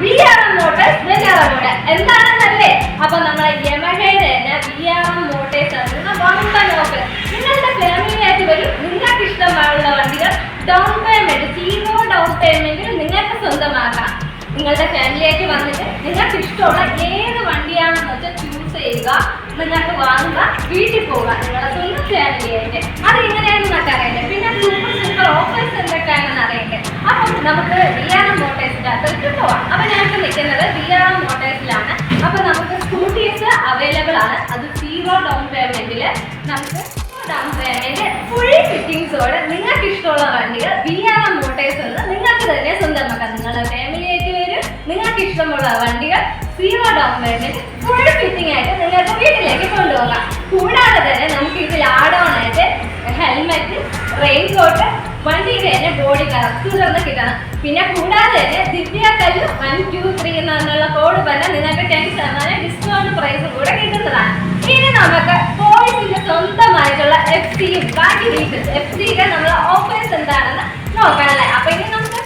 VRM Motors Venjaramoodu എന്താണെന്നല്ലേ? അപ്പൊ നമ്മളെ യമഹയുടെ തന്നെ VRM Motors എന്ന വമ്പൻ ഓഫർ നിങ്ങളുടെ ഫാമിലിയായിട്ട് വരും. നിങ്ങൾക്ക് ഇഷ്ടമുള്ള വണ്ടികൾ ഡൗൺ പേയ്മെന്റ് 0 ഡൗൺ പേയ്മെന്റിൽ നിങ്ങൾക്ക് സ്വന്തമാക്കാം. നിങ്ങളുടെ ഫാമിലിയായിട്ട് വന്നിട്ട് നിങ്ങൾക്ക് ഇഷ്ടമുള്ള ഏത് വണ്ടിയാണെന്ന് വെച്ചാൽ ചൂസ് ചെയ്യുക, നിങ്ങൾക്ക് വാങ്ങുക, വീട്ടിൽ പോവുക നിങ്ങളുടെ സ്വന്തം ഫാമിലിയായിട്ട്. അത് എങ്ങനെയാണെന്നൊക്കെ അറിയണ്ടേ? പിന്നെ സൂപ്പർ ഓഫേഴ്സ് എന്തൊക്കെയാണെന്ന് അറിയണ്ടേ? അപ്പം നമുക്ക് VRM മോട്ടേഴ്സിന്റെ അകത്ത് പോവാം. അപ്പൊ ഞങ്ങൾക്ക് നിൽക്കുന്നത് VRM മോട്ടേഴ്സിലാണ്. അപ്പൊ നമുക്ക് സ്കൂട്ടീസ് അവൈലബിൾ ആണ്. അത് 0 ഡൗൺ പേയ്മെന്റിൽ നമുക്ക് ഡൗൺ പേയ്മെന്റ് ഫുൾ ഫിറ്റിംഗ്സോടെ നിങ്ങൾക്ക് ഇഷ്ടമുള്ള വണ്ടികൾ VRM മോട്ടേഴ്സ് എന്ന് നിങ്ങൾക്ക് തന്നെ സ്വന്തമാക്കാം. നിങ്ങളുടെ ഫാമിലിയായിട്ട് വരും. നിങ്ങൾക്ക് ഇഷ്ടമുള്ള വണ്ടികൾ 0 ഡൗൺ പേയ്മെന്റ് ഫുൾ ഫിറ്റിംഗ് ആയിട്ട് നിങ്ങൾക്ക് വീട്ടിലേക്ക് കൊണ്ടുപോകാം. കൂടാതെ തന്നെ നമുക്ക് ഇതിൽ ആഡ് ഓൺ ആയിട്ട് ഹെൽമെറ്റ്, റെയിൻ കോട്ട്, വണ്ടിയുടെ തന്നെ ബോഡി കളർ തുറന്ന് കിട്ടണം. പിന്നെ കൂടാതെ തന്നെ ദിവ്യകല്ല് 1, 2, 3 എന്നുള്ള കോഡ് പറഞ്ഞാൽ നിങ്ങൾക്ക് 10% ഡിസ്കൗണ്ട് പ്രൈസ് കൂടെ കിട്ടുന്നതാണ്. ഇനി നമുക്ക് ബോയ്സിന്റെ സ്വന്തമായിട്ടുള്ള FCയും ബാക്കി ഡീറ്റെയിൽസ് FCയുടെ നമ്മളെ ഓഫേഴ്സ് എന്താണെന്ന് നോക്കാനല്ലേ. അപ്പൊ ഇനി നമുക്ക്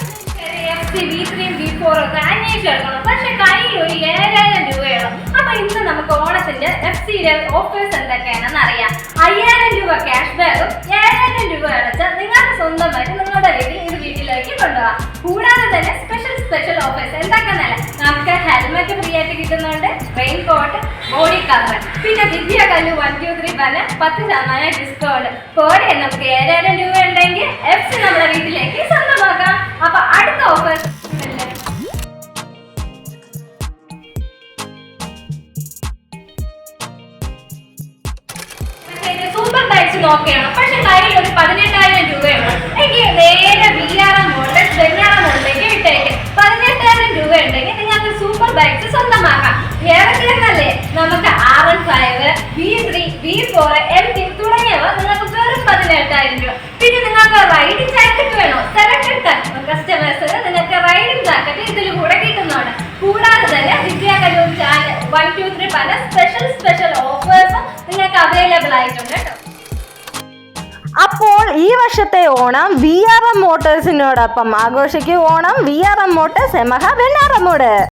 FC V3 V4 ഒക്കെ അന്വേഷിച്ചെടുക്കണം. പക്ഷെ കയ്യിൽ ഒരു 7000 രൂപയുള്ളൂ. അപ്പൊ ഇന്ന് നമുക്ക് ഓണത്തിന്റെ FCയുടെ ഓഫേഴ്സ് എന്തൊക്കെയാണെന്ന് അറിയാം. 5000 രൂപ ക്യാഷ് ബാഗും 7000 രൂപ അടച്ചാൽ നിങ്ങൾക്ക് സ്വന്തമായിട്ട് നിങ്ങളുടെ വീട്ടിലേക്ക് കൊണ്ടുപോകാം. കൂടാതെ തന്നെ സ്പെഷ്യൽ ഓഫേഴ്സ് എന്തൊക്കെയെന്നല്ല, നമുക്ക് ഹെൽമെറ്റ് ഫ്രീ ആയിട്ട് കിട്ടുന്നുണ്ട്, റെയിൻ കോട്ട്, ബോഡി കവർ, പിന്നെ ദിവ്യകല്ല് 1, 2, 3 പറഞ്ഞ 10% ഡിസ്കൗണ്ട് കോഡ്. നമുക്ക് 7000 രൂപ ഉണ്ടെങ്കിൽ FC നമ്മുടെ വീട്ടിലേക്ക് സ്വന്തമാക്കാം. അപ്പൊ അടുത്ത ഓഫർ സൂപ്പർ ബൈക്സ് നോക്കുകയാണ്. പക്ഷെ കയ്യിൽ ഒരു 18000 രൂപയുള്ളൂ. എനിക്ക് നേരെ VRM മോട്ടോഴ്സ് വെഞ്ഞാറമൂടിലേക്ക് വിട്ടേക്ക്. 18000 രൂപ ഉണ്ടെങ്കിൽ നിങ്ങൾക്ക് സൂപ്പർ ബൈക്സ് സ്വന്തമാക്കാം. ഏതൊക്കെയെന്നല്ലേ? നമുക്ക് R15, V3, V4, MT തുടങ്ങിയവ നിങ്ങൾക്ക് വെറും 18000 രൂപ. പിന്നെ നിങ്ങൾക്ക് റൈഡിംഗ് ജാക്കറ്റ് വേണോ? സെലക്ടഡ് കസ്റ്റമേഴ്സിന് നിങ്ങൾക്ക് റൈഡിംഗ് ജാക്കറ്റ് ഇതിൽ കൂടെ കിട്ടുന്നുണ്ട്. കൂടാതെ തന്നെ ദിവ്യകല്ലൂർ 1, 2, 3 പല സ്പെഷ്യൽ ഓഫേഴ്സും നിങ്ങൾക്ക് അവൈലബിൾ ആയിട്ടുണ്ട് കേട്ടോ. അപ്പോൾ ഈ വർഷത്തെ ഓണം VRM മോട്ടോഴ്സിനോടൊപ്പം ആഘോഷിക്കും. Onam VRM Motors Yamaha Venjaramoodu.